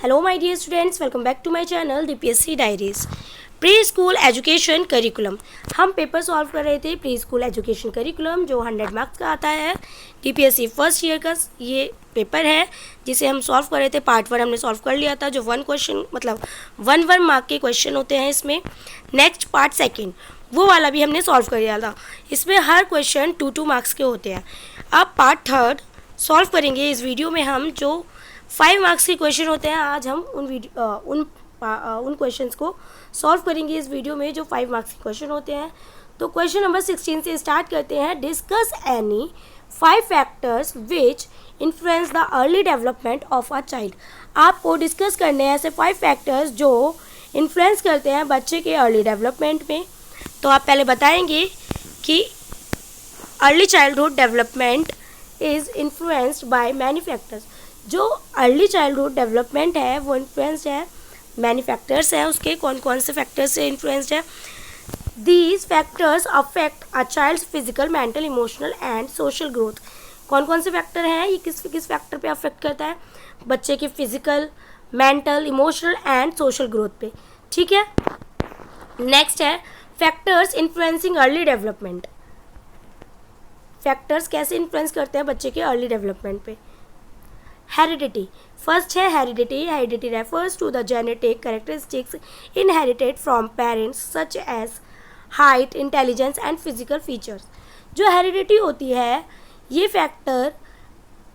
Hello my dear students, welcome back to my channel DPSC Diaries। Pre school education curriculum हम paper solve कर रहे थे। Pre school education curriculum जो 100 marks का आता है, DPSC फर्स्ट ईयर का ये पेपर है जिसे हम सॉल्व कर रहे थे। पार्ट 1 हमने सॉल्व कर लिया था, जो 1 क्वेश्चन मतलब 1 मार्क के क्वेश्चन होते हैं इसमें। नेक्स्ट पार्ट सेकेंड वो वाला भी हमने सॉल्व कर लिया था। इसमें हर क्वेश्चन 2 मार्क्स के होते हैं। अब पार्ट थर्ड सॉल्व करेंगे। इस वीडियो में हम जो 5 मार्क्स के क्वेश्चन होते हैं, आज हम उन क्वेश्चंस को सॉल्व करेंगे इस वीडियो में जो 5 मार्क्स के क्वेश्चन होते हैं। तो क्वेश्चन नंबर 16 से स्टार्ट करते हैं। Discuss any 5 factors which influence the early development of a child. आपको डिस्कस करने हैं ऐसे 5 फैक्टर्स जो इन्फ्लुएंस करते हैं बच्चे के अर्ली डेवलपमेंट में। तो आप पहले बताएंगे कि early childhood development is influenced by many factors. जो अर्ली चाइल्डहुड डेवलपमेंट है वो इन्फ्लुएंस्ड है, मैनी फैक्टर्स हैं उसके। कौन कौन से फैक्टर्स से इन्फ्लुएंस्ड है? These factors affect a child's physical, mental, emotional and social growth. कौन कौन से फैक्टर हैं? ये किस फैक्टर पे अफेक्ट करता है? बच्चे की physical, mental, emotional and social growth पे। ठीक है। नेक्स्ट है factors influencing early development. Factors कैसे इन्फ्लुएंस करते हैं बच्चे के अर्ली डेवलपमेंट पे? हेरिडिटी। फर्स्ट है heredity. Heredity refers to the genetic characteristics inherited from parents such as height, intelligence and physical features. जो हेरिडिटी होती है ये फैक्टर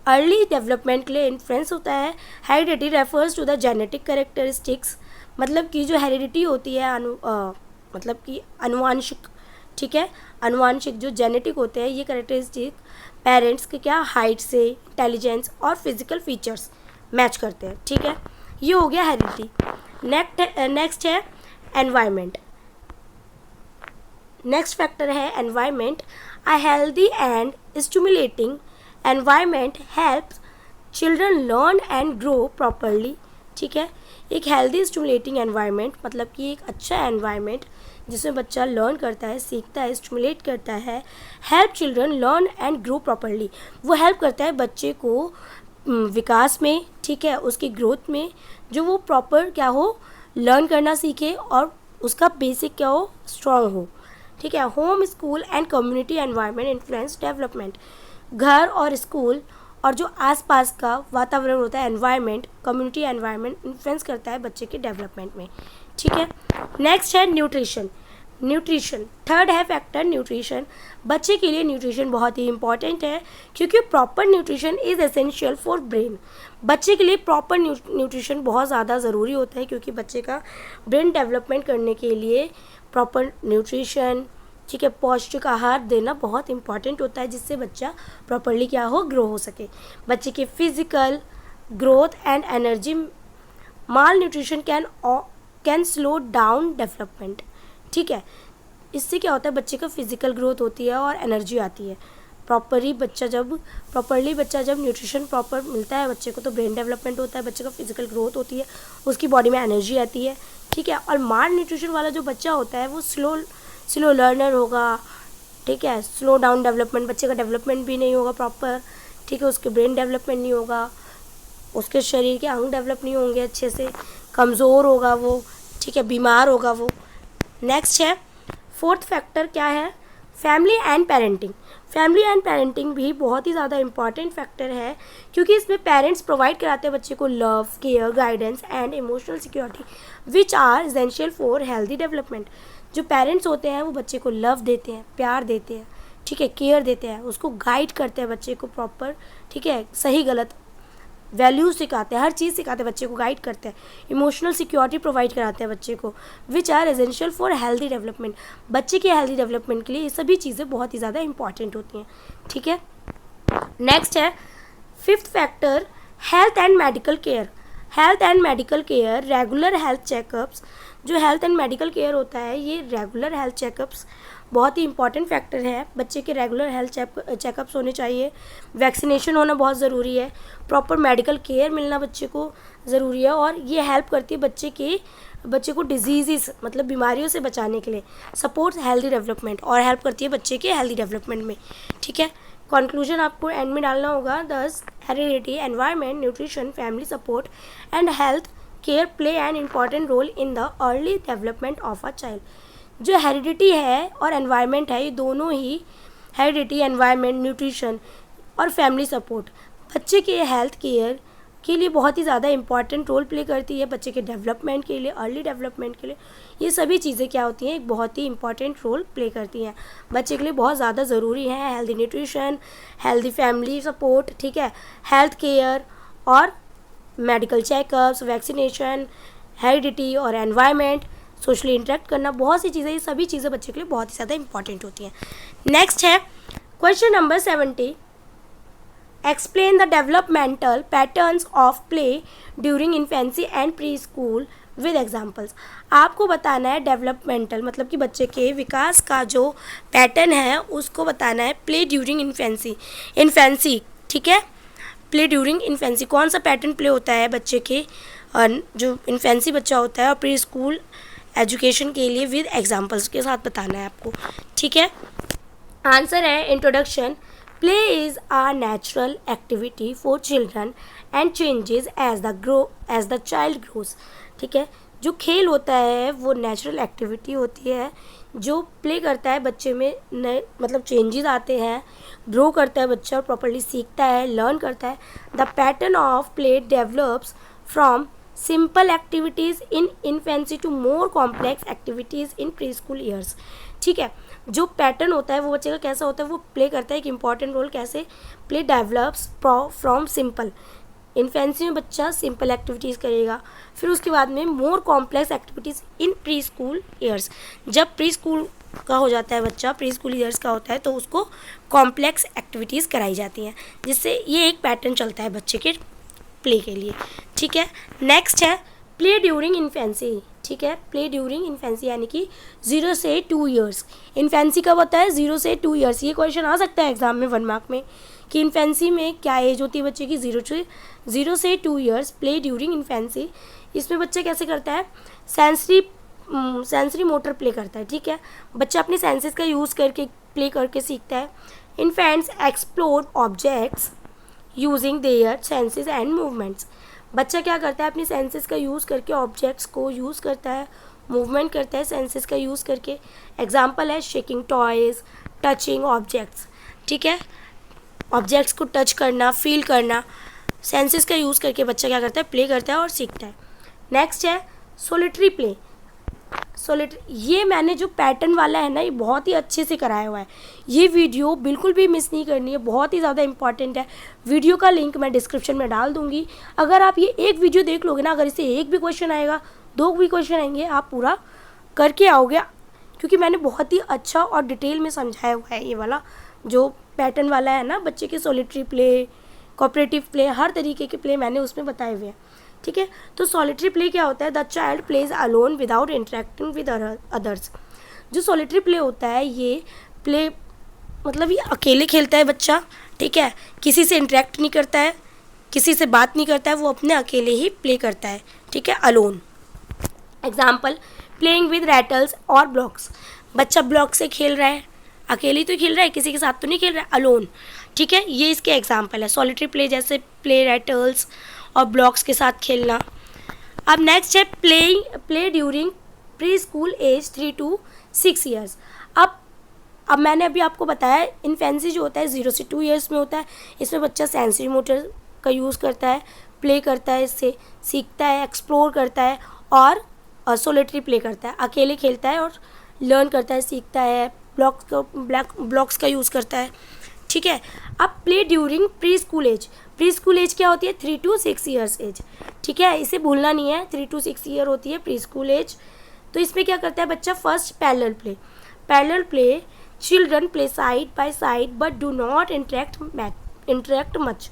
अर्ली डेवलपमेंट के लिए इन्फ्लुएंस होता है। Heredity refers to the genetic characteristics, मतलब कि जो हेरिडिटी होती है मतलब कि अनुवांशिक। ठीक है, अनुवांशिक जो जेनेटिक होते हैं ये कैरेक्टरिस्टिक पेरेंट्स के क्या हाइट से, इंटेलिजेंस और फिजिकल फीचर्स मैच करते हैं। ठीक है, ये हो गया हेरिडिटी। नेक्स्ट है एनवायरनमेंट। नेक्स्ट फैक्टर है environment. A healthy and stimulating environment helps children learn and grow properly. ठीक है, एक हेल्दी स्टिमुलेटिंग एनवायरनमेंट मतलब कि एक अच्छा एनवायरनमेंट जिसमें बच्चा लर्न करता है, सीखता है, स्टिमुलेट करता है। Help children learn and grow properly, वो हेल्प करता है बच्चे को विकास में, ठीक है, उसकी ग्रोथ में, जो वो प्रॉपर क्या हो, लर्न करना सीखे और उसका बेसिक क्या हो, स्ट्रॉन्ग हो। ठीक है। Home, school and community environment influence development. घर और स्कूल और जो आसपास का वातावरण होता है, एनवायरनमेंट, कम्युनिटी एनवायरनमेंट इन्फ्लुएंस करता है बच्चे के डेवलपमेंट में। ठीक है। नेक्स्ट है न्यूट्रिशन। न्यूट्रिशन थर्ड है फैक्टर न्यूट्रिशन। बच्चे के लिए न्यूट्रिशन बहुत ही इंपॉर्टेंट है क्योंकि proper nutrition is essential for brain. बच्चे के लिए प्रॉपर न्यूट्रिशन बहुत ज़्यादा ज़रूरी होता है क्योंकि बच्चे का ब्रेन डेवलपमेंट करने के लिए प्रॉपर न्यूट्रिशन, ठीक है, पौष्टिक आहार देना बहुत इंपॉर्टेंट होता है जिससे बच्चा प्रॉपरली क्या हो, ग्रो हो सके। बच्चे की physical growth and energy, mall nutrition can slow down development. ठीक है, इससे क्या होता है, बच्चे का फिजिकल ग्रोथ होती है और एनर्जी आती है। प्रॉपरली बच्चा जब न्यूट्रिशन प्रॉपर मिलता है बच्चे को तो ब्रेन डेवलपमेंट होता है, बच्चे का फिजिकल ग्रोथ होती है, उसकी बॉडी में एनर्जी आती है। ठीक है। और माल न्यूट्रिशन वाला जो बच्चा होता है वो स्लो लर्नर होगा। ठीक है, स्लो डाउन डेवलपमेंट, बच्चे का डेवलपमेंट भी नहीं होगा प्रॉपर। ठीक है, उसके ब्रेन डेवलपमेंट नहीं होगा, उसके शरीर के अंग डेवलप नहीं होंगे अच्छे से, कमज़ोर होगा वो। ठीक है, बीमार होगा वो। नेक्स्ट है फोर्थ फैक्टर क्या है? Family and parenting. Family and parenting भी बहुत ही ज़्यादा इंपॉर्टेंट फैक्टर है क्योंकि इसमें पेरेंट्स प्रोवाइड कराते हैं बच्चे को love, care, guidance and emotional security which are essential for healthy development. जो पेरेंट्स होते हैं वो बच्चे को लव देते हैं, प्यार देते हैं, ठीक है, केयर देते हैं, उसको गाइड करते हैं बच्चे को प्रॉपर, ठीक है, सही गलत वैल्यूज सिखाते हैं, हर चीज़ सिखाते हैं बच्चे को, गाइड करते हैं, इमोशनल सिक्योरिटी प्रोवाइड कराते हैं बच्चे को which are essential for healthy development. बच्चे के हेल्दी डेवलपमेंट के लिए ये सभी चीज़ें बहुत ही ज़्यादा इंपॉर्टेंट होती हैं। ठीक है। नेक्स्ट है fifth factor health and medical care. Health and medical care, regular health checkups. जो हेल्थ एंड मेडिकल केयर होता है ये रेगुलर हेल्थ चेकअप्स बहुत ही इंपॉर्टेंट फैक्टर है। बच्चे के रेगुलर हेल्थ चेकअप्स होने चाहिए, वैक्सीनेशन होना बहुत ज़रूरी है, प्रॉपर मेडिकल केयर मिलना बच्चे को ज़रूरी है और ये हेल्प करती है बच्चे को डिजीज़ मतलब बीमारियों से बचाने के लिए, सपोर्ट हेल्दी डेवलपमेंट और हेल्प करती है बच्चे के हेल्दी डेवलपमेंट में। ठीक है। कंक्लूजन आपको एंड में डालना होगा। Thus heredity, environment, nutrition, family support and health care play an important role in the early development of a child. जो हेरिडिटी है और एनवायरनमेंट है, ये दोनों ही, हेरिडिटी, एनवायरनमेंट, न्यूट्रिशन और फैमिली सपोर्ट बच्चे के हेल्थ केयर के लिए बहुत ही ज़्यादा इंपॉर्टेंट रोल प्ले करती है। बच्चे के डेवलपमेंट के लिए, अर्ली डेवलपमेंट के लिए ये सभी चीज़ें क्या होती हैं, एक बहुत ही इंपॉर्टेंट रोल प्ले करती हैं। बच्चे के लिए बहुत ज़्यादा ज़रूरी है healthy nutrition, healthy family support, ठीक है, हेल्थ केयर और मेडिकल चेकअप्स, वैक्सीनेशन, हेरिडिटी और एनवायरनमेंट, सोशली इंटरेक्ट करना, बहुत सी चीज़ें, ये सभी चीज़ें बच्चे के लिए बहुत ही ज़्यादा इंपॉर्टेंट होती हैं। नेक्स्ट है question number 70। Explain the developmental patterns of play during infancy and pre school with examples. आपको बताना है डेवलपमेंटल मतलब कि बच्चे के विकास का जो पैटर्न है उसको बताना है प्ले ड्यूरिंग इन्फेंसी, ठीक है, प्ले ड्यूरिंग इन्फेंसी कौन सा पैटर्न प्ले होता है बच्चे के जो इन्फेंसी बच्चा होता है और प्री स्कूल एजुकेशन के लिए विद एग्जाम्पल्स के साथ बताना है आपको, ठीक है। आंसर है introduction. Play is a natural activity for children and changes as the child grows। ठीक है, जो खेल होता है वो नेचुरल एक्टिविटी होती है, जो प्ले करता है बच्चे में नए मतलब चेंजेस आते हैं, ग्रो करता है बच्चा और प्रॉपर्ली सीखता है, लर्न करता है। The pattern of play develops from simple activities in infancy to more complex activities in preschool years. ठीक है, जो पैटर्न होता है वो बच्चे का कैसा होता है, वो प्ले करता है एक इंपॉर्टेंट रोल। कैसे? Play develops from simple, infancy में बच्चा सिंपल एक्टिविटीज़ करेगा, फिर उसके बाद में मोर complex activities in preschool years. जब प्री स्कूल का हो जाता है बच्चा, प्री स्कूल ईयर्स का होता है, तो उसको कॉम्प्लेक्स एक्टिविटीज़ कराई जाती हैं, जिससे ये एक पैटर्न चलता है बच्चे के प्ले के लिए। ठीक है, नेक्स्ट है प्ले ड्यूरिंग इन्फेंसी। ठीक है, प्ले ड्यूरिंग इन्फेंसी यानी कि 0 से 2 ईयर्स। इन्फेंसी कब होता है? 0 से 2 ईयर्स। ये क्वेश्चन आ सकता है एग्जाम में 1 मार्क में कि इन्फेंसी में क्या एज होती है बच्चे की? 0 से 2 ईयर्स। प्ले ड्यूरिंग इन्फेंसी, इसमें बच्चा कैसे करता है? सेंसरी मोटर प्ले करता है। ठीक है, बच्चा अपने सेंसेस का यूज़ करके प्ले करके सीखता है। Infants explore objects using their senses and movements. बच्चा क्या करता है? अपनी सेंसेस का यूज़ करके ऑब्जेक्ट्स को यूज़ करता है, मूवमेंट करता है सेंसेस का यूज़ करके। एग्जाम्पल है शेकिंग टॉयज़, टचिंग ऑब्जेक्ट्स। ठीक है, ऑब्जेक्ट्स को टच करना, फील करना, सेंसेस का यूज़ करके बच्चा क्या करता है? प्ले करता है और सीखता है। नेक्स्ट है सोलिटरी प्ले। ये मैंने जो पैटर्न वाला है ना, ये बहुत ही अच्छे से कराया हुआ है। ये वीडियो बिल्कुल भी मिस नहीं करनी है, बहुत ही ज़्यादा इंपॉर्टेंट है। वीडियो का लिंक मैं डिस्क्रिप्शन में डाल दूँगी। अगर आप ये एक वीडियो देख लोगे ना, अगर इससे एक भी क्वेश्चन आएगा, 2 भी क्वेश्चन आएंगे, आप पूरा करके आओगे, क्योंकि मैंने बहुत ही अच्छा और डिटेल में समझाया हुआ है। ये वाला जो पैटर्न वाला है ना, बच्चे के सोलिटरी प्ले, कोऑपरेटिव प्ले, हर तरीके के प्ले मैंने उसमें बताए हुए हैं। ठीक है, तो सॉलिटरी प्ले क्या होता है? The child plays alone without interacting with others. जो सॉलिटरी प्ले होता है, ये प्ले मतलब ये अकेले खेलता है बच्चा। ठीक है, किसी से इंटरेक्ट नहीं करता है, किसी से बात नहीं करता है, वो अपने अकेले ही प्ले करता है। ठीक है, alone. Example playing with rattles और ब्लॉक्स। बच्चा ब्लॉक से खेल रहा है, अकेले तो खेल रहा है, किसी के साथ तो नहीं खेल रहा है, अलोन। ठीक है, ये इसके एग्जाम्पल है सॉलिटरी प्ले, जैसे प्ले रैटल्स और ब्लॉक्स के साथ खेलना। अब नेक्स्ट है play during preschool age 3 to 6 years. अब मैंने अभी आपको बताया इन्फेंसी जो होता है 0 से 2 ईयर्स में होता है। इसमें बच्चा सेंसरी मोटर का यूज़ करता है, प्ले करता है, इससे सीखता है, एक्सप्लोर करता है और सोलिटरी प्ले करता है, अकेले खेलता है और लर्न करता है, सीखता है, ब्लॉक्स का यूज़ करता है। ठीक है, अब play during preschool age. Preschool age क्या होती है? 3 to 6 ईयर्स एज। ठीक है, इसे भूलना नहीं है, 3 to 6 ईयर होती है प्री स्कूल एज। तो इसमें क्या करता है बच्चा? First parallel play children play side by side but do not interact much.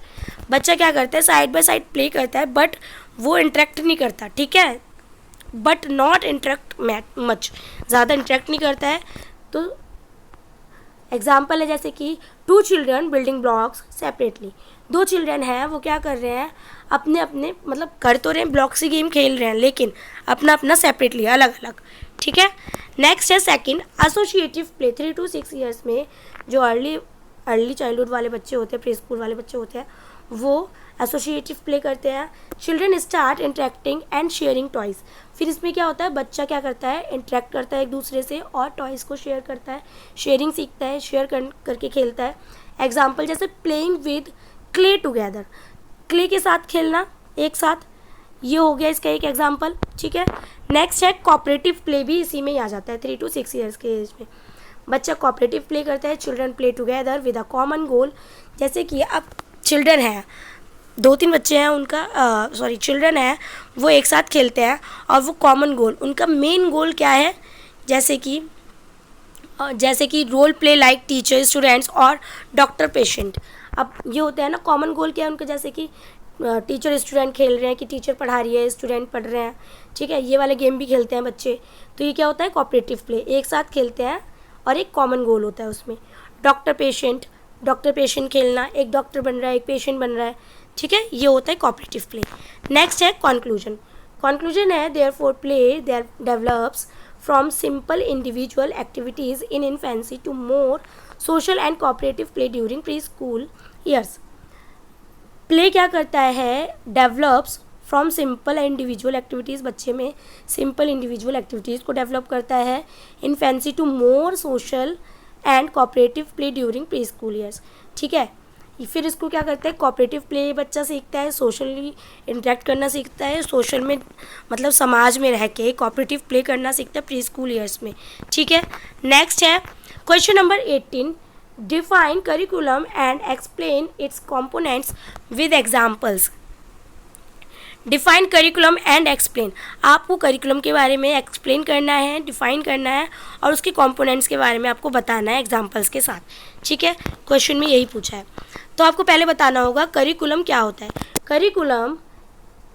बच्चा क्या करता है? साइड बाय साइड प्ले करता है बट वो इंटरेक्ट नहीं करता। ठीक है, बट नॉट इंटरेक्ट मच, ज़्यादा इंटरेक्ट नहीं करता है। तो एग्जाम्पल है जैसे कि 2 children building blocks separately. 2 children हैं, वो क्या कर रहे हैं? अपने अपने मतलब कर तो रहे हैं, ब्लॉक से गेम खेल रहे हैं, लेकिन अपना अपना सेपरेटली, अलग अलग। ठीक है, नेक्स्ट है second associative play. 3 to 6 years में जो अर्ली चाइल्डहुड वाले बच्चे होते हैं, प्री स्कूल वाले बच्चे होते हैं, वो एसोसिएटिव प्ले करते हैं, children start interacting and sharing toys. फिर इसमें क्या होता है, बच्चा क्या करता है, इंटरेक्ट करता है एक दूसरे से और टॉयज़ को शेयर करता है, शेयरिंग सीखता है, शेयर करके खेलता है। एग्जाम्पल जैसे playing with clay together, clay के साथ खेलना एक साथ, ये हो गया इसका एक एग्जाम्पल, ठीक है। नेक्स्ट है कोऑपरेटिव प्ले, भी इसी में ही आ जाता है 3 to 6 ईयर्स के एज में बच्चा कोऑपरेटिव प्ले करता है। Children play together with a common goal, जैसे कि अब चिल्ड्रन है, 2-3 बच्चे हैं उनका चिल्ड्रन है, वो एक साथ खेलते हैं और वो कॉमन गोल, उनका मेन गोल क्या है, जैसे कि role play like teacher students और डॉक्टर पेशेंट। अब ये होता है ना, कॉमन गोल क्या है उनका, जैसे कि टीचर स्टूडेंट खेल रहे हैं, कि टीचर पढ़ा रही है, स्टूडेंट पढ़ रहे हैं, ठीक है, ये वाले गेम भी खेलते हैं बच्चे। तो ये क्या होता है, कोऑपरेटिव प्ले, एक साथ खेलते हैं और एक कॉमन गोल होता है उसमें। डॉक्टर पेशेंट खेलना, एक डॉक्टर बन रहा है, एक पेशेंट बन रहा है, ठीक है, ये होता है कोऑपरेटिव प्ले। नेक्स्ट है कंक्लूजन है therefore play develops from simple individual activities in infancy to more social and cooperative play during preschool years. Play क्या करता है, develops from simple individual activities, बच्चे में सिंपल इंडिविजुअल एक्टिविटीज़ को develop करता है, infancy to more social and cooperative play during preschool years, ठीक है। फिर इसको क्या करता है, कोऑपरेटिव प्ले बच्चा सीखता है, सोशली इंटरेक्ट करना सीखता है, सोशल में मतलब समाज में रह के कोऑपरेटिव प्ले करना सीखता है प्री स्कूल ईयर्स में, ठीक है। नेक्स्ट है question number 18, define curriculum and explain it's components with examples. Define curriculum and explain, आपको करिकुलम के बारे में एक्सप्लेन करना है, डिफाइन करना है और उसके कंपोनेंट्स के बारे में आपको बताना है एग्जांपल्स के साथ, ठीक है। क्वेश्चन में यही पूछा है, तो आपको पहले बताना होगा करिकुलम क्या होता है। Curriculum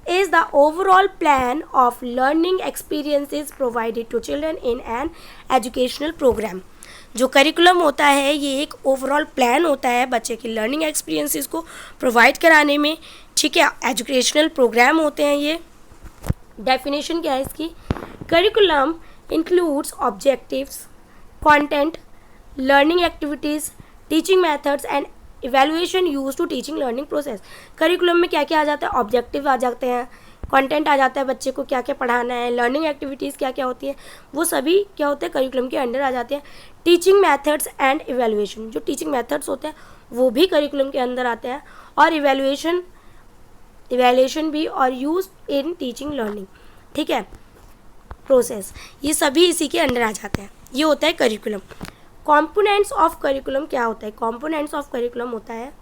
is the overall plan of learning experiences provided to children in an educational program। जो करिकुलम होता है ये एक ओवरऑल प्लान होता है बच्चे के लर्निंग एक्सपीरियंसेस को प्रोवाइड कराने में, ठीक है, एजुकेशनल प्रोग्राम होते हैं ये। डेफिनेशन क्या है इसकी, curriculum includes objectives, content, learning activities, teaching methods and evaluation use to teaching learning process. Curriculum में क्या क्या आ जाता है, ऑब्जेक्टिव आ जाते हैं, कंटेंट आ जाता है, बच्चे को क्या क्या पढ़ाना है, लर्निंग एक्टिविटीज़ क्या क्या होती है, वो सभी क्या होते हैं करिकुलम के अंडर आ जाते हैं। टीचिंग मेथड्स एंड इवेल्युएशन, जो टीचिंग मेथड्स होते हैं वो भी करिकुलम के अंदर आते हैं, और इवेल्युएशन भी, और यूज इन टीचिंग लर्निंग, ठीक है, प्रोसेस, ये सभी इसी के अंडर आ जाते हैं, ये होता है करिकुलम। कॉम्पोनेंट्स ऑफ करिकुलम क्या होता है, कॉम्पोनेंट्स ऑफ करिकुलम होता है,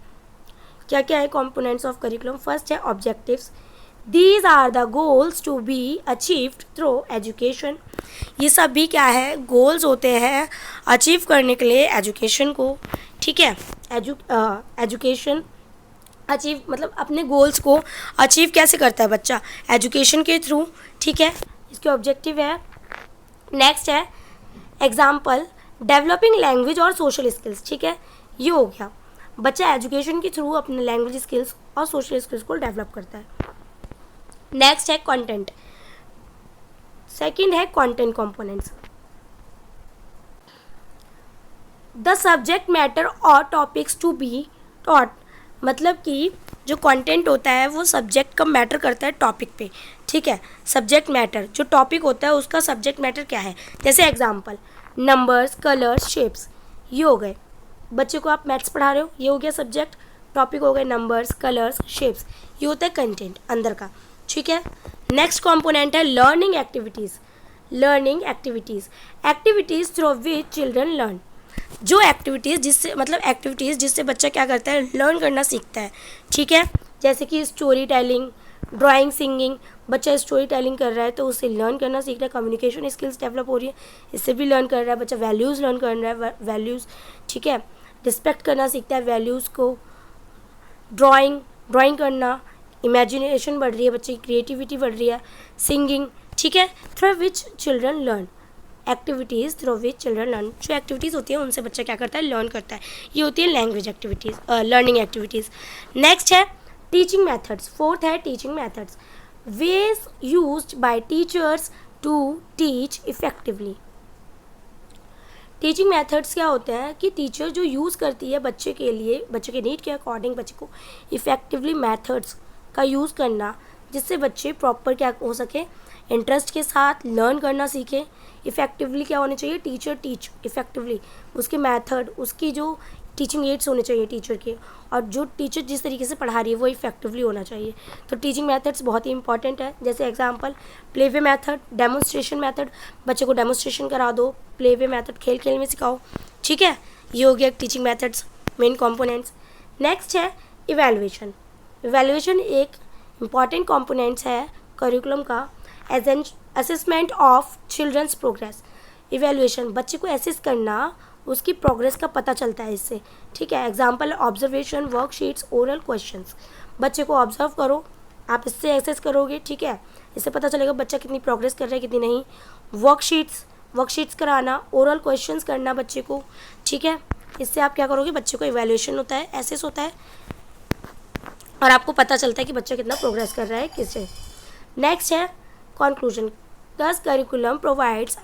क्या क्या है कॉम्पोनेंट्स ऑफ करिकुलम। फर्स्ट है objectives, these are the goals to be achieved through education. ये सब भी क्या है, गोल्स होते हैं अचीव करने के लिए एजुकेशन को, ठीक है। एजुकेशन अचीव मतलब अपने गोल्स को अचीव कैसे करता है बच्चा, एजुकेशन के थ्रू, ठीक है, इसके ऑब्जेक्टिव है। नेक्स्ट है एग्जाम्पल, डेवलपिंग लैंग्वेज और सोशल स्किल्स, ठीक है, ये हो गया, बच्चा एजुकेशन के थ्रू अपने लैंग्वेज स्किल्स और सोशल स्किल्स को डेवलप करता है। नेक्स्ट है कंटेंट, सेकंड है content components, the subject matter और टॉपिक्स टू बी टॉट, मतलब कि जो कंटेंट होता है वो सब्जेक्ट का मैटर करता है टॉपिक पे, ठीक है। सब्जेक्ट मैटर, जो टॉपिक होता है उसका सब्जेक्ट मैटर क्या है, जैसे एग्जांपल नंबर्स, कलर्स, शेप्स, ये हो गए, बच्चे को आप मैथ्स पढ़ा रहे हो, ये हो गया सब्जेक्ट, टॉपिक हो गए नंबर्स, कलर्स, शेप्स, ये होता है कंटेंट अंदर का, ठीक है। नेक्स्ट कंपोनेंट है learning activities, activities through which children learn, जो एक्टिविटीज़ जिससे बच्चा क्या करता है, लर्न करना सीखता है, ठीक है। जैसे कि स्टोरी टेलिंग, ड्राइंग, सिंगिंग, बच्चा स्टोरी टेलिंग कर रहा है तो उससे लर्न करना सीख रहा है, कम्युनिकेशन स्किल्स डेवलप हो रही है, इससे भी लर्न कर रहा है बच्चा, वैल्यूज़ लर्न कर रहा है, वैल्यूज़, ठीक है, रिस्पेक्ट करना सीखता है वैल्यूज़ को। ड्राइंग करना, इमेजिनेशन बढ़ रही है, बच्चे की क्रिएटिविटी बढ़ रही है, सिंगिंग, ठीक है। Through which children learn, activities through which children learn, जो एक्टिविटीज़ होती है उनसे बच्चा क्या करता है, लर्न करता है, ये होती है language activities, learning activities. Next है टीचिंग मेथड्स, फोर्थ है teaching methods, ways used by teachers to teach effectively. Teaching methods क्या होते हैं कि टीचर जो यूज़ करती है बच्चे के लिए, बच्चे के नीड के अकॉर्डिंग बच्चे को इफ़ेक्टिवली मेथड्स का यूज़ करना, जिससे बच्चे प्रॉपर क्या हो सके, इंटरेस्ट के साथ लर्न करना सीखें। इफ़ेक्टिवली क्या होने चाहिए, टीचर टीच इफ़ेक्टिवली, उसके मेथड, उसकी जो टीचिंग एड्स होने चाहिए टीचर के, और जो टीचर जिस तरीके से पढ़ा रही है वो इफ़ेक्टिवली होना चाहिए। तो टीचिंग मेथड्स बहुत ही इंपॉर्टेंट है। जैसे example play way method, demonstration method, बच्चे को डेमोन्स्ट्रेशन करा दो, प्ले वे मेथड खेल खेल में सिखाओ, ठीक है। ये हो गया teaching methods main components. Next है इवैल्यूएशन। इवैल्यूएशन एक इम्पॉर्टेंट कंपोनेंट्स है करिकुलम का as an assessment of children's progress. Evaluation बच्चे को असेस करना, उसकी प्रोग्रेस का पता चलता है इससे, ठीक है। Example observation, worksheets, oral questions. बच्चे को ऑब्जर्व करो, आप इससे एक्सेस करोगे, ठीक है। इससे पता चलेगा बच्चा कितनी प्रोग्रेस कर रहा है कितनी नहीं। वर्कशीट्स कराना, ओरल क्वेश्चंस करना बच्चे को, ठीक है। इससे आप क्या करोगे, बच्चे को इवैल्यूएशन होता है, एसेस होता है, और आपको पता चलता है कि बच्चा कितना प्रोग्रेस कर रहा है किससे। नेक्स्ट है कंक्लूजन। दस curriculum provides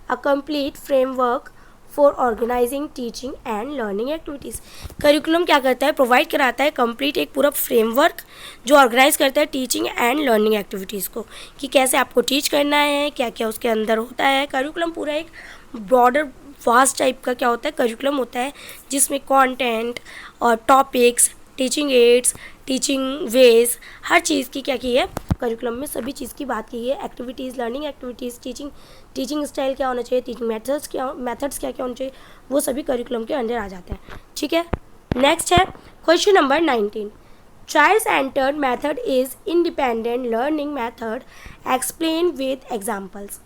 a complete framework for organizing teaching and learning activities। Curriculum क्या करता है, प्रोवाइड कराता है कंप्लीट एक पूरा फ्रेमवर्क जो ऑर्गेनाइज करता है टीचिंग एंड लर्निंग एक्टिविटीज़ को, कि कैसे आपको टीच करना है, क्या क्या उसके अंदर होता है। करिकुलम पूरा एक ब्रॉडर वास्ट टाइप का क्या होता है, करिकुलम होता है, जिसमें कंटेंट और topics, teaching aids, teaching ways, हर चीज़ की क्या की है करिकुलम में, सभी चीज़ की बात की है। Activities, learning activities, teaching style क्या होना चाहिए, टीचिंग मेथड्स क्या होना चाहिए, वो सभी करिकुलम के अंदर आ जाते हैं, ठीक है। नेक्स्ट है question number 19। Child centred method is independent learning method, explain with examples.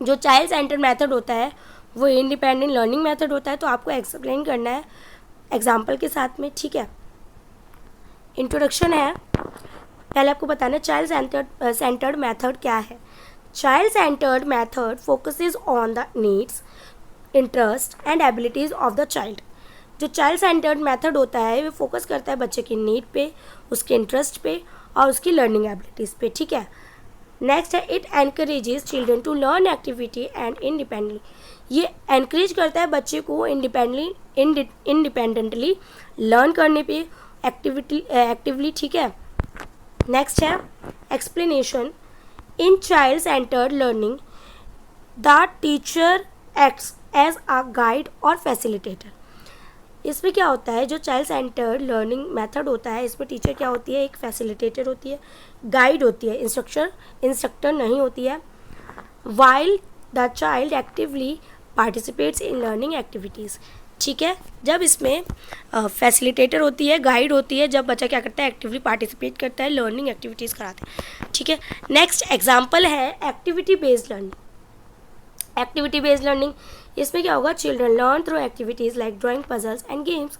जो चाइल्ड सेंटर्ड मेथड होता है वो इंडिपेंडेंट लर्निंग मेथड होता है, तो आपको एक्सप्लेन करना है एग्जाम्पल के साथ में, ठीक है। इंट्रोडक्शन है, पहले आपको बताना है चाइल्ड सेंटर्ड मेथड क्या है। Child centred method focuses on the needs, interest and abilities of the child. जो चाइल्ड सेंटर्ड मेथड होता है वो फोकस करता है बच्चे की नीड पे, उसके इंटरेस्ट पे और उसकी लर्निंग एबिलिटीज़ पे, ठीक है। नेक्स्ट है it encourages children to learn activity and independently. ये एनकरेज करता है बच्चे को इंडिपेंडेंटली लर्न करने पे, एक्टिवली, ठीक है। नेक्स्ट है explanation. In child centred learning the teacher acts as a guide और फैसिलिटेटर। इसमें क्या होता है, जो चाइल्ड सेंटर्ड लर्निंग मेथड होता है इसमें टीचर क्या होती है, एक फैसिलिटेटर होती है, गाइड होती है, इंस्ट्रक्टर नहीं होती है। While the child actively participates in learning activities, ठीक है। जब इसमें फैसिलिटेटर होती है, गाइड होती है, जब बच्चा क्या करता है, एक्टिवली पार्टिसिपेट करता है, लर्निंग एक्टिविटीज़ कराता है, ठीक है। नेक्स्ट एग्जाम्पल है activity based learning. Activity based learning, इसमें क्या होगा, children learn through activities like drawing, puzzles and games.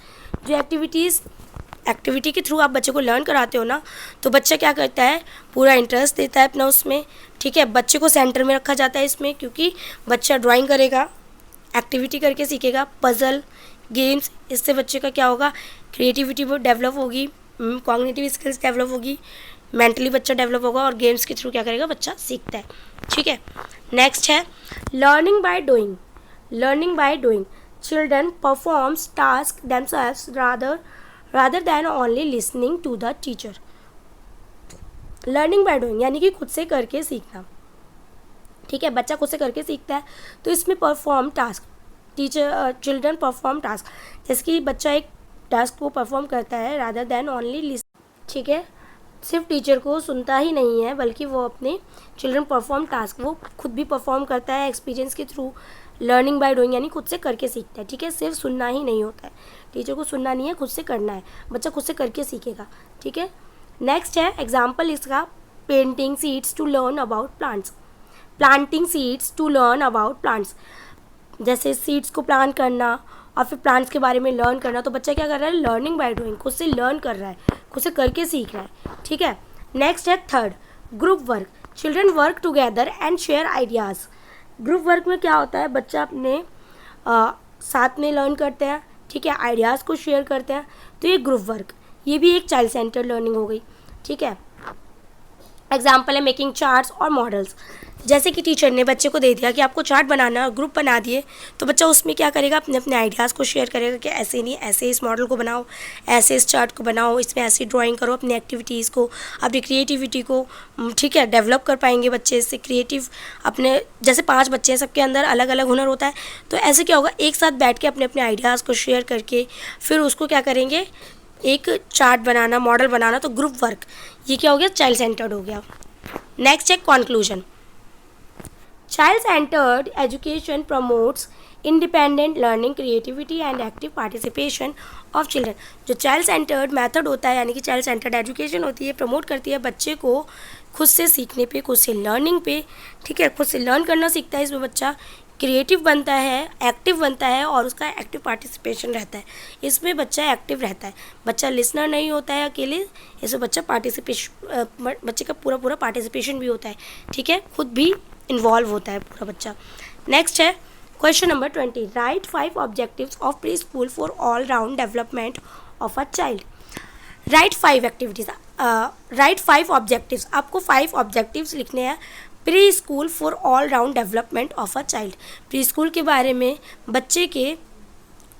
जो एक्टिविटी के थ्रू आप बच्चे को लर्न कराते हो ना, तो बच्चा क्या करता है, पूरा इंटरेस्ट देता है अपना उसमें, ठीक है। बच्चे को सेंटर में रखा जाता है इसमें, क्योंकि बच्चा ड्राइंग करेगा, एक्टिविटी करके सीखेगा, पजल, गेम्स, इससे बच्चे का क्या होगा, क्रिएटिविटी डेवलप होगी, कॉग्निटिव स्किल्स डेवलप होगी, मेंटली बच्चा डेवलप होगा, और गेम्स के थ्रू क्या करेगा, बच्चा सीखता है, ठीक है। नेक्स्ट है learning by doing. Learning by doing, children performs task themselves rather than only listening to the teacher। Learning by doing यानी कि खुद से करके सीखना, ठीक है। बच्चा खुद से करके सीखता है, तो इसमें perform task, children perform task, जैसे कि बच्चा एक टास्क को परफॉर्म करता है रादर देन ओनली लिसन, ठीक है। सिर्फ टीचर को सुनता ही नहीं है, बल्कि वो अपने चिल्ड्रन परफॉर्म टास्क वो खुद भी परफॉर्म करता है एक्सपीरियंस के थ्रू। लर्निंग बाय डूइंग यानी खुद से करके सीखता है, ठीक है। सिर्फ सुनना ही नहीं होता है, टीचर को सुनना नहीं है, खुद से करना है, बच्चा खुद से करके सीखेगा, ठीक है। नेक्स्ट है एग्जाम्पल इसका, painting seeds to learn about plants. Planting seeds to learn about plants, जैसे सीड्स को प्लांट करना और फिर प्लांट्स के बारे में लर्न करना, तो बच्चा क्या कर रहा है, लर्निंग बाय डूइंग, खुद से लर्न कर रहा है, खुद से करके सीख रहा है, ठीक है। नेक्स्ट है third group work. Children work together and share ideas. Group work में क्या होता है, बच्चा अपने साथ में लर्न करते हैं, ठीक है, आइडियाज़ को शेयर करते हैं, तो ये ग्रुप वर्क, ये भी एक चाइल्ड सेंटर लर्निंग हो गई, ठीक है। एग्जाम्पल है मेकिंग चार्ट्स और मॉडल्स। जैसे कि टीचर ने बच्चे को दे दिया कि आपको चार्ट बनाना, ग्रुप बना दिए, तो बच्चा उसमें क्या करेगा, अपने अपने आइडियाज़ को शेयर करेगा कि ऐसे नहीं, ऐसे इस मॉडल को बनाओ, ऐसे इस चार्ट को बनाओ, इसमें ऐसी ड्राइंग करो, अपनी एक्टिविटीज़ को, अपनी क्रिएटिविटी को, ठीक है, डेवलप कर पाएंगे बच्चे इससे। क्रिएटिव अपने, जैसे 5 बच्चे हैं, सबके अंदर अलग अलग हुनर होता है, तो ऐसे क्या होगा, एक साथ बैठ के अपने अपने आइडियाज़ को शेयर करके फिर उसको क्या करेंगे, एक चार्ट बनाना, मॉडल बनाना, तो ग्रुप वर्क, ये क्या हो गया, चाइल्ड सेंटर्ड हो गया। नेक्स्ट है conclusion. Child centered education promotes independent learning, creativity and active participation of children। जो चाइल्ड सेंटर्ड मेथड होता है, यानी कि चाइल्ड सेंटर्ड एजुकेशन होती है, प्रमोट करती है बच्चे को खुद से सीखने पे, खुद से लर्निंग पे, ठीक है, खुद से लर्न करना सीखता है। इसमें बच्चा क्रिएटिव बनता है, एक्टिव बनता है और उसका एक्टिव पार्टिसिपेशन रहता है। इसमें बच्चा एक्टिव रहता है, बच्चा लिसनर नहीं होता है अकेले, इसमें बच्चा बच्चे का पूरा पूरा पार्टिसिपेशन भी होता है, ठीक है, खुद भी इन्वॉल्व होता है पूरा बच्चा। नेक्स्ट है question number 20, right 5 objectives of pre school for all round development of a child. Right 5 activities, right 5 objectives, आपको 5 ऑब्जेक्टिव्स लिखने हैं pre school for all round development of a child. Pre school के बारे में बच्चे के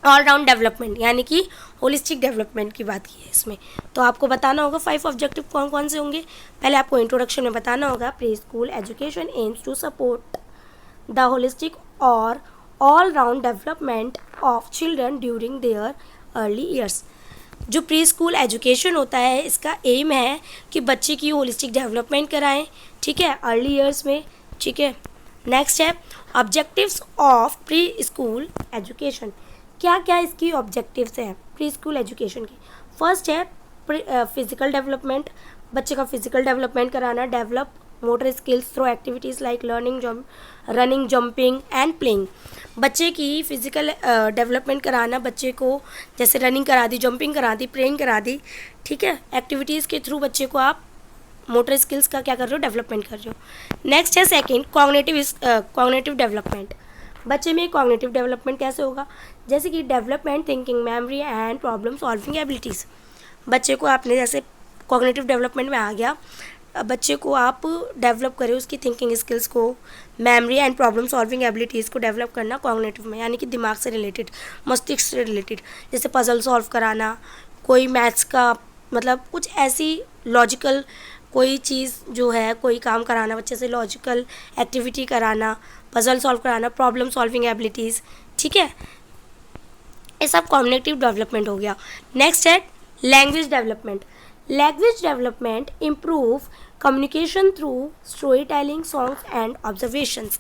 all round development यानी कि होलिस्टिक डेवलपमेंट की बात की है इसमें, तो आपको बताना होगा 5 ऑब्जेक्टिव कौन कौन से होंगे। पहले आपको इंट्रोडक्शन में बताना होगा, pre school education aims to support the holistic और all round development of children during their early years. जो प्री स्कूल एजुकेशन होता है, इसका एम है कि बच्चे की होलिस्टिक डेवलपमेंट कराएं, ठीक है, अर्ली ईयर्स में, ठीक है। नेक्स्ट है objectives of pre school education. क्या क्या इसकी ऑब्जेक्टिव्स हैं प्री स्कूल एजुकेशन की। फर्स्ट है फिजिकल डेवलपमेंट, बच्चे का फिजिकल डेवलपमेंट कराना, develop motor skills through activities like learning, running, jumping and playing. बच्चे की फिजिकल डेवलपमेंट कराना, बच्चे को जैसे रनिंग करा दी, जंपिंग करा दी, प्लेइंग करा दी, ठीक है, एक्टिविटीज़ के थ्रू बच्चे को आप मोटर स्किल्स का क्या कर रहे हो, डेवलपमेंट कर रहे हो। नेक्स्ट है सेकेंड कॉग्निटिव डेवलपमेंट। बच्चे में कॉग्निटिव डेवलपमेंट कैसे होगा, जैसे कि development thinking, memory and problem solving abilities. बच्चे को आपने जैसे कॉग्निटिव डेवलपमेंट में आ गया, बच्चे को आप डेवलप करें उसकी थिंकिंग स्किल्स को, memory and problem solving abilities को डेवलप करना कॉग्निटिव में, यानी कि दिमाग से रिलेटेड, मस्तिष्क से रिलेटेड, जैसे पजल सॉल्व कराना, कोई मैथ्स का मतलब कुछ ऐसी लॉजिकल कोई चीज़ जो है, कोई काम कराना बच्चे से, लॉजिकल एक्टिविटी कराना, पजल सॉल्व कराना, प्रॉब्लम सॉल्विंग एबिलिटीज़, ठीक है, ये सब कॉग्निटिव डेवलपमेंट हो गया। नेक्स्ट है language development. Language development improve communication through story telling, songs and observations.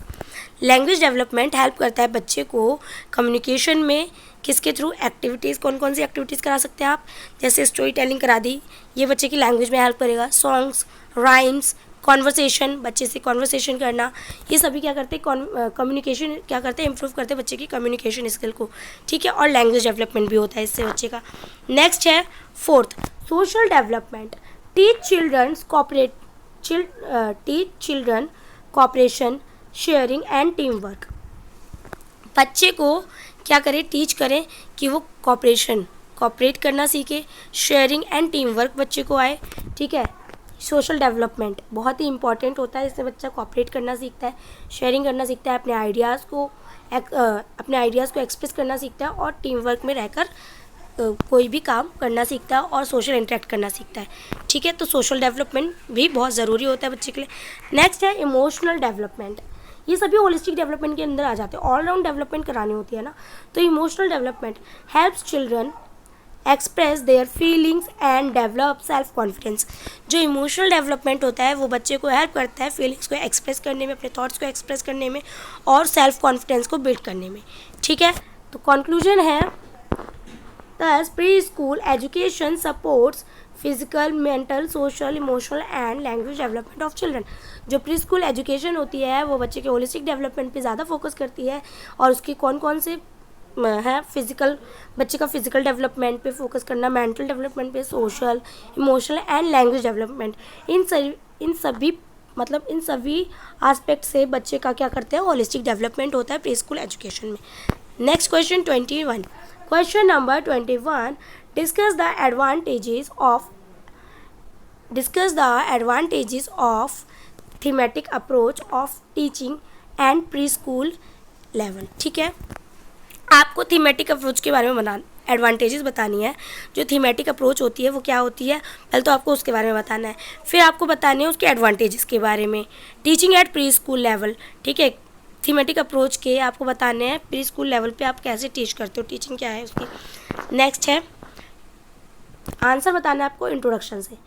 Language development help करता है बच्चे को कम्युनिकेशन में, किसके थ्रू, एक्टिविटीज़, कौन कौन सी एक्टिविटीज़ करा सकते हैं आप, जैसे स्टोरी टेलिंग करा दी, ये बच्चे की लैंग्वेज में हेल्प करेगा, सॉन्ग्स, राइम्स, कॉन्वर्सेशन, बच्चे से कॉन्वर्सेशन करना, ये सभी क्या करते हैं, कम्युनिकेशन क्या करते हैं, इंप्रूव करते हैं बच्चे की कम्युनिकेशन स्किल को, ठीक है, और लैंग्वेज डेवलपमेंट भी होता है इससे बच्चे का। नेक्स्ट है fourth social development. Teach children cooperation, sharing and team work. बच्चे को क्या करें, टीच करें कि वो कॉपरेट करना सीखे, शेयरिंग एंड टीम वर्क बच्चे को आए, ठीक है। सोशल डेवलपमेंट बहुत ही इंपॉर्टेंट होता है, इससे बच्चा कॉपरेट करना सीखता है, शेयरिंग करना सीखता है, अपने आइडियाज़ को एक्सप्रेस करना सीखता है, और टीम वर्क में रहकर कोई भी काम करना सीखता है और सोशल इंटरेक्ट करना सीखता है, ठीक है। तो सोशल डेवलपमेंट भी बहुत ज़रूरी होता है बच्चे के लिए। नेक्स्ट है इमोशनल डेवलपमेंट। ये सभी होलिस्टिक डेवलपमेंट के अंदर आ जाते हैं, ऑल राउंड डेवलपमेंट करानी होती है ना। तो emotional development helps children express their feelings and develop self confidence. जो इमोशनल डेवलपमेंट होता है वो बच्चे को हेल्प करता है फीलिंग्स को एक्सप्रेस करने में, अपने थॉट्स को एक्सप्रेस करने में, और सेल्फ कॉन्फिडेंस को बिल्ड करने में, ठीक है। तो कंक्लूजन है, thus preschool education supports physical, mental, social, emotional and language development of children. जो प्री स्कूल एजुकेशन होती है वो बच्चे के होलिस्टिक डेवलपमेंट पे ज़्यादा फोकस करती है, और उसकी कौन कौन से है, फिजिकल, बच्चे का फिजिकल डेवलपमेंट पे फोकस करना, मेंटल डेवलपमेंट पे, social, emotional and language development, इन सभी एस्पेक्ट से बच्चे का क्या करते हैं, होलिस्टिक डेवलपमेंट होता है प्री स्कूल एजुकेशन में। Next question 21। Question number 21. Discuss the advantages of thematic approach of teaching and pre school level. ठीक है, आपको थीमेटिक अप्रोच के बारे में एडवांटेजेस बतानी है। जो थीमेटिक अप्रोच होती है वो क्या होती है, पहले तो आपको उसके बारे में बताना है, फिर आपको बताने हैं उसके एडवांटेजेस के बारे में। Teaching eight pre school level, ठीक है, थीमेटिक अप्रोच के आपको बताने हैं प्री स्कूल लेवल पे आप कैसे टीच करते हो, टीचिंग क्या है उसकी। नेक्स्ट है आंसर बताना है आपको इंट्रोडक्शन से।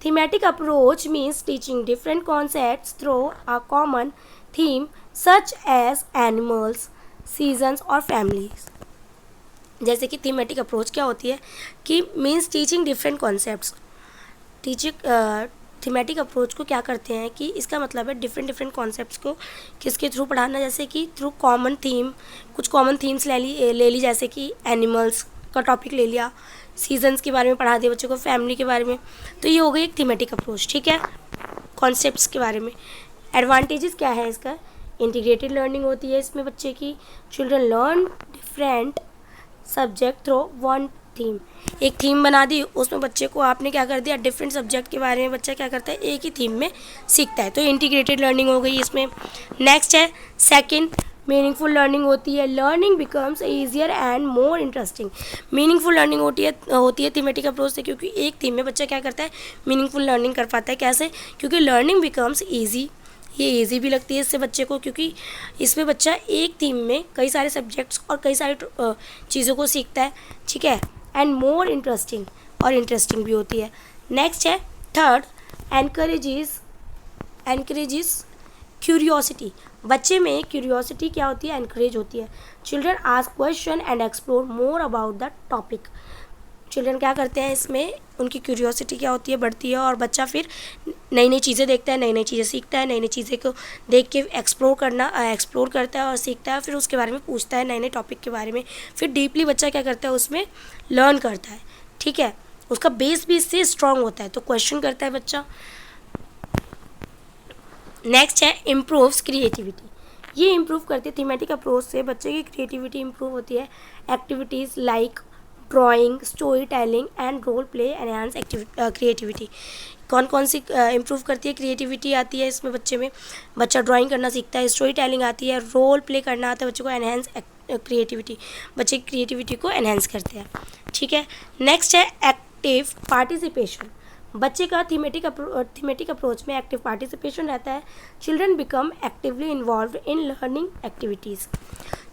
Thematic approach means teaching different concepts through a common theme such as animals, seasons और फैमिलीज। जैसे कि थीमेटिक अप्रोच क्या होती है कि means teaching different concepts. Thematic approach को क्या करते हैं कि इसका मतलब है डिफरेंट कॉन्सेप्ट्स को किसके थ्रू पढ़ाना, जैसे कि थ्रू कॉमन थीम, कुछ कॉमन थीम्स ले ली जैसे कि एनिमल्स का टॉपिक ले लिया, सीजन्स के बारे में पढ़ा दिया बच्चों को, फैमिली के बारे में। तो ये हो गई एक थीमेटिक अप्रोच। ठीक है, कॉन्सेप्ट्स के बारे में। एडवांटेजेस क्या है इसका, इंटीग्रेटेड लर्निंग होती है इसमें बच्चे की, children learn different subject through one theme. एक थीम बना दी, उसमें बच्चे को आपने क्या कर दिया, डिफरेंट सब्जेक्ट के बारे में बच्चा क्या करता है एक ही थीम में सीखता है, तो इंटीग्रेटेड लर्निंग हो गई इसमें। नेक्स्ट है सेकंड मीनिंगफुल लर्निंग होती है। Learning becomes easier and more interesting. Meaningful learning होती है थीमेटिक अप्रोच से, क्योंकि एक थीम में बच्चा क्या करता है मीनिंगफुल लर्निंग कर पाता है। कैसे, क्योंकि लर्निंग बिकम्स ईजी, ये इजी भी लगती है इससे बच्चे को, क्योंकि इसमें बच्चा एक थीम में कई सारे सब्जेक्ट्स और कई सारी चीज़ों को सीखता है। ठीक है, एंड मोर इंटरेस्टिंग, और इंटरेस्टिंग भी होती है। नेक्स्ट है थर्ड एनकरेजेस क्यूरियोसिटी। बच्चे में क्यूरियोसिटी क्या होती है, एनकरेज होती है। Children ask question and explore more about the topic. Children क्या करते हैं इसमें, उनकी क्यूरियोसिटी क्या होती है, बढ़ती है, और बच्चा फिर नई नई चीज़ें देखता है, नई नई चीज़ें सीखता है, नई नई चीज़ें को देख के एक्सप्लोर करता है और सीखता है, फिर उसके बारे में पूछता है नए नए टॉपिक के बारे में, फिर डीपली बच्चा क्या करता है उसमें लर्न करता है। ठीक है, उसका बेस भी इससे स्ट्रांग होता है, तो क्वेश्चन करता है बच्चा। नेक्स्ट है इम्प्रूव्स क्रिएटिविटी। ये इम्प्रूव करती है थीमेटिक अप्रोच से, बच्चे की क्रिएटिविटी इम्प्रूव होती है। Activities like drawing, story telling and role play enhance creativity. कौन कौन सी इम्प्रूव करती है, क्रिएटिविटी आती है इसमें बच्चे में, बच्चा ड्राइंग करना सीखता है, स्टोरी टेलिंग आती है, रोल प्ले करना आता है बच्चे को, एनहांस क्रिएटिविटी, बच्चे की क्रिएटिविटी को एनहांस करते हैं। ठीक है, नेक्स्ट है एक्टिव पार्टिसिपेशन। बच्चे का थीमेटिक अप्रोच में एक्टिव पार्टिसिपेशन रहता है। Children become actively involve in learning activities.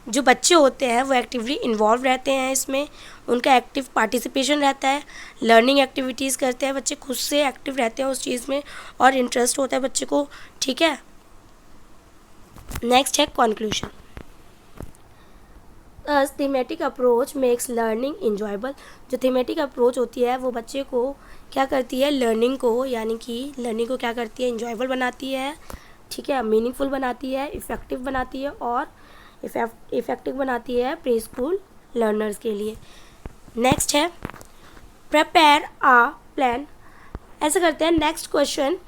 जो बच्चे होते हैं वो एक्टिवली इन्वॉल्व रहते हैं इसमें, उनका एक्टिव पार्टिसिपेशन रहता है, लर्निंग एक्टिविटीज़ करते हैं बच्चे, खुद से एक्टिव रहते हैं उस चीज़ में और इंटरेस्ट होता है बच्चे को। ठीक है, नेक्स्ट है conclusion. Thematic approach makes learning enjoyable. जो थीमेटिक अप्रोच होती है वो बच्चे को क्या करती है, लर्निंग को, यानी कि लर्निंग को क्या करती है, इंजॉयबल बनाती है। ठीक है, मीनिंगफुल बनाती है, इफ़ेक्टिव बनाती है, और इफ़ेक्टिव बनाती है प्री स्कूल लर्नर्स के लिए। नेक्स्ट है प्रिपेयर अ प्लान। ऐसा करते हैं नेक्स्ट क्वेश्चन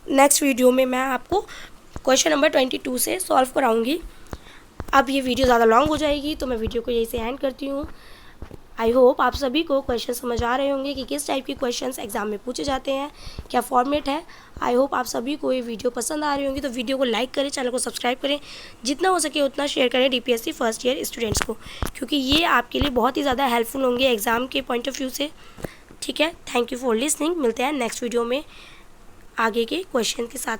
नेक्स्ट वीडियो में मैं आपको क्वेश्चन नंबर 22 से सॉल्व कराऊंगी। अब ये वीडियो ज़्यादा लॉन्ग हो जाएगी तो मैं वीडियो को यहीं से एंड करती हूँ। आई होप आप सभी को क्वेश्चन समझ आ रहे होंगे कि किस टाइप के क्वेश्चंस एग्जाम में पूछे जाते हैं, क्या फॉर्मेट है। आई होप आप सभी को ये वीडियो पसंद आ रही होंगी, तो वीडियो को लाइक करें, चैनल को सब्सक्राइब करें, जितना हो सके उतना शेयर करें DPSC फर्स्ट ईयर स्टूडेंट्स को, क्योंकि ये आपके लिए बहुत ही ज़्यादा हेल्पफुल होंगे एग्ज़ाम के पॉइंट ऑफ व्यू से। ठीक है, थैंक यू फॉर लिसनिंग। मिलते हैं नेक्स्ट वीडियो में आगे के क्वेश्चन के साथ।